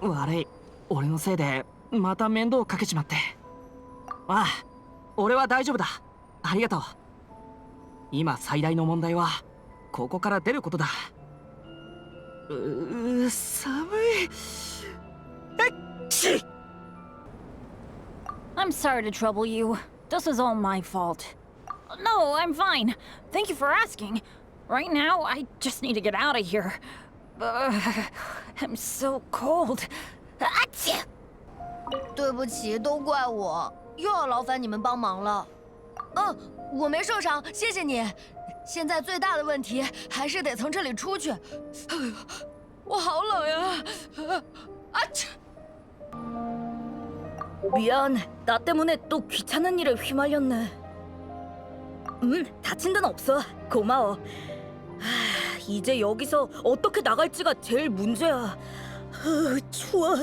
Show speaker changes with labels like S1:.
S1: 悪い。俺のせいでまた面倒かけちまって。ああ、俺は大丈夫だ。ありがとう。今最大の問題はここから出ることだ。寒い。
S2: I'm sorry to trouble you. This is all my fault. No, I'm fine. Thank you for asking. Right now, I just need to get out of here. I'm so cold. Achoo!
S3: 对不起，都怪我，又要劳烦你们帮忙了。我没受伤，谢谢你。现在最大的问题还是得从这里出去。我好冷呀！啊切！
S4: 미안, 나 때문에 또 귀찮은 일에 휘말렸네. 다친 데는 없어. 고마워. 이제 여기서 어떻게 나갈지가 제일 문제야. 추워.